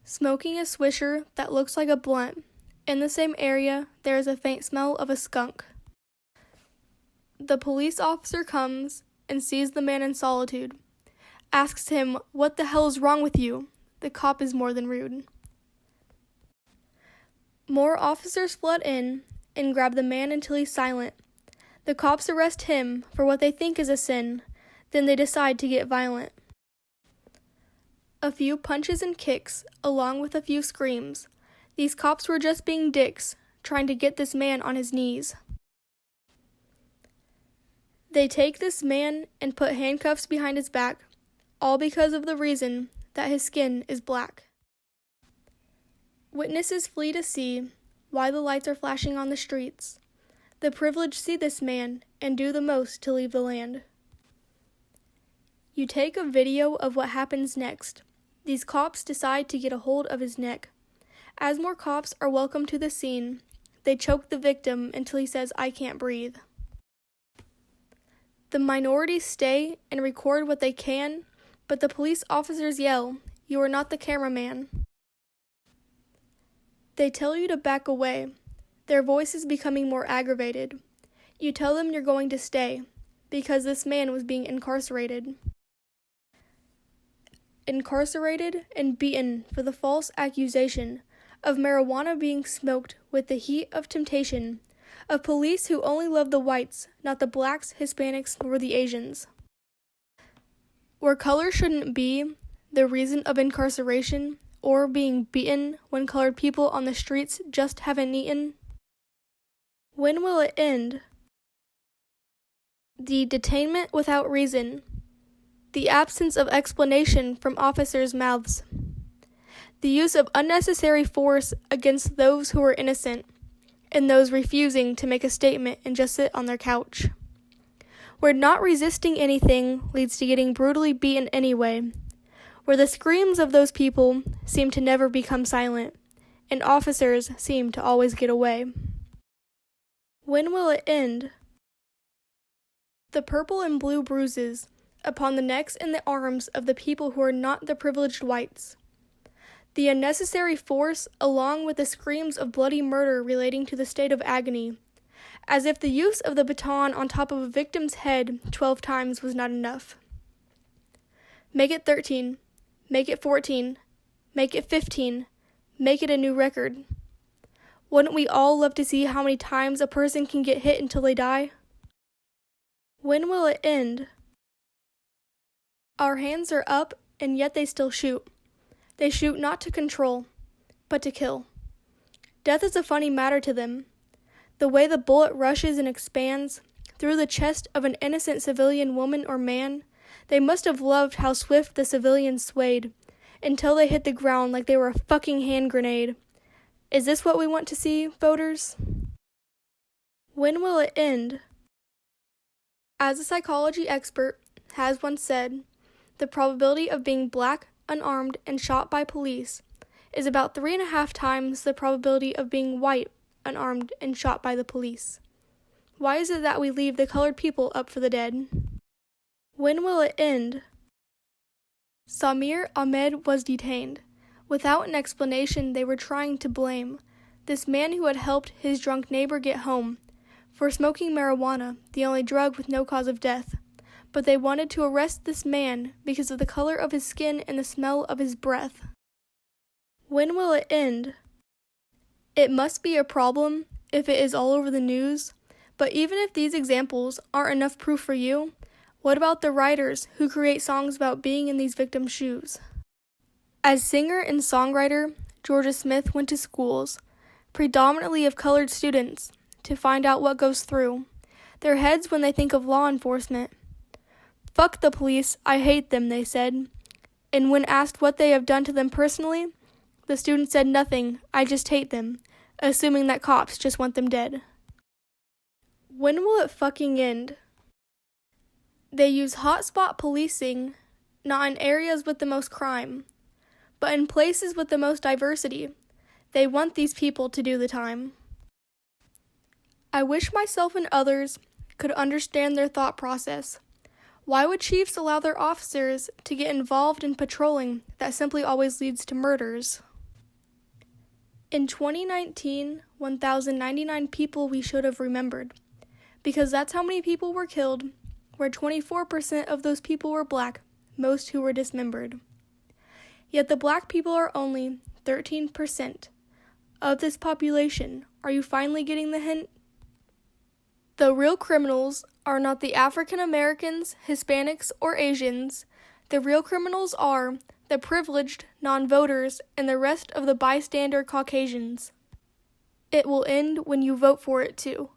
Smoking a swisher that looks like a blunt. In the same area, there is a faint smell of a skunk. The police officer comes and sees the man in solitude. Asks him, "What the hell is wrong with you?" The cop is more than rude. More officers flood in and grab the man until he's silent. The cops arrest him for what they think is a sin. Then they decide to get violent. A few punches and kicks, along with a few screams. These cops were just being dicks, trying to get this man on his knees. They take this man and put handcuffs behind his back, all because of the reason that his skin is black. Witnesses flee to see why the lights are flashing on the streets. The privileged see this man and do the most to leave the land. You take a video of what happens next. These cops decide to get a hold of his neck. As more cops are welcomed to the scene, they choke the victim until he says, "I can't breathe." The minorities stay and record what they can, but the police officers yell, "You are not the cameraman." They tell you to back away, their voices becoming more aggravated. You tell them you're going to stay, because this man was being incarcerated and beaten for the false accusation of marijuana being smoked with the heat of temptation, of police who only love the whites, not the blacks, Hispanics, nor the Asians. Where color shouldn't be the reason of incarceration or being beaten when colored people on the streets just haven't eaten. When will it end? The detainment without reason. The absence of explanation from officers' mouths. The use of unnecessary force against those who are innocent, and those refusing to make a statement and just sit on their couch. Where not resisting anything leads to getting brutally beaten anyway. Where the screams of those people seem to never become silent, and officers seem to always get away. When will it end? The purple and blue bruises upon the necks and the arms of the people who are not the privileged whites. The unnecessary force, along with the screams of bloody murder relating to the state of agony, as if the use of the baton on top of a victim's head 12 times was not enough. Make it 13, make it 14, make it 15, make it a new record. Wouldn't we all love to see how many times a person can get hit until they die? When will it end? Our hands are up, and yet they still shoot. They shoot not to control, but to kill. Death is a funny matter to them. The way the bullet rushes and expands through the chest of an innocent civilian woman or man, they must have loved how swift the civilians swayed, until they hit the ground like they were a fucking hand grenade. Is this what we want to see, voters? When will it end? As a psychology expert has once said, the probability of being black, unarmed, and shot by police is about 3.5 times the probability of being white, unarmed, and shot by the police. Why is it that we leave the colored people up for the dead? When will it end? Samir Ahmed was detained. Without an explanation, they were trying to blame this man who had helped his drunk neighbor get home for smoking marijuana, the only drug with no cause of death. But they wanted to arrest this man because of the color of his skin and the smell of his breath. When will it end? It must be a problem if it is all over the news, but even if these examples aren't enough proof for you, what about the writers who create songs about being in these victims' shoes? As singer and songwriter, Georgia Smith went to schools, predominantly of colored students, to find out what goes through their heads when they think of law enforcement. "Fuck the police, I hate them," they said. And when asked what they have done to them personally, the student said nothing, "I just hate them," assuming that cops just want them dead. When will it fucking end? They use hotspot policing, not in areas with the most crime, but in places with the most diversity. They want these people to do the time. I wish myself and others could understand their thought process. Why would chiefs allow their officers to get involved in patrolling that simply always leads to murders? In 2019, 1,099 people we should have remembered, because that's how many people were killed, where 24% of those people were black, most who were dismembered. Yet the black people are only 13% of this population. Are you finally getting the hint? The real criminals are not the African Americans, Hispanics, or Asians. The real criminals are the privileged non-voters and the rest of the bystander Caucasians. It will end when you vote for it to.